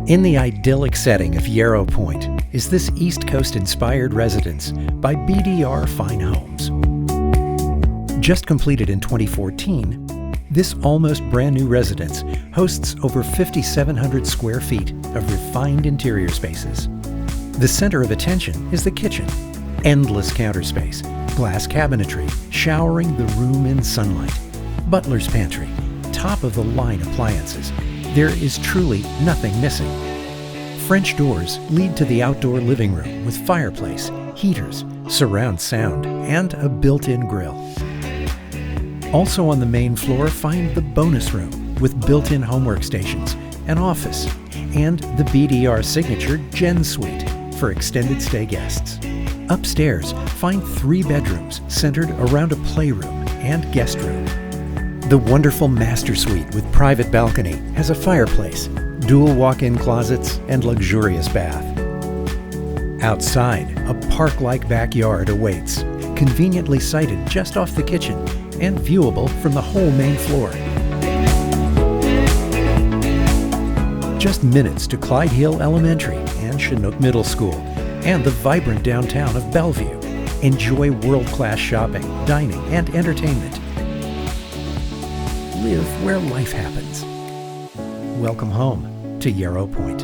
In the idyllic setting of Yarrow Point is this East Coast-inspired residence by BDR Fine Homes. Just completed in 2014, this almost brand new residence hosts over 5,700 square feet of refined interior spaces. The center of attention is the kitchen. Endless counter space, glass cabinetry, showering the room in sunlight, butler's pantry, top-of-the-line appliances. There is truly nothing missing. French doors lead to the outdoor living room with fireplace, heaters, surround sound, and a built-in grill. Also on the main floor, find the bonus room with built-in home workstations, an office, and the BDR signature GenSuite for extended stay guests. Upstairs, find 3 bedrooms centered around a playroom and guest room. The wonderful master suite with private balcony has a fireplace, dual walk-in closets, and luxurious bath. Outside, a park-like backyard awaits, conveniently sited just off the kitchen and viewable from the whole main floor. Just minutes to Clyde Hill Elementary and Chinook Middle School, and the vibrant downtown of Bellevue. Enjoy world-class shopping, dining, and entertainment. Live where life happens. Welcome home to Yarrow Point.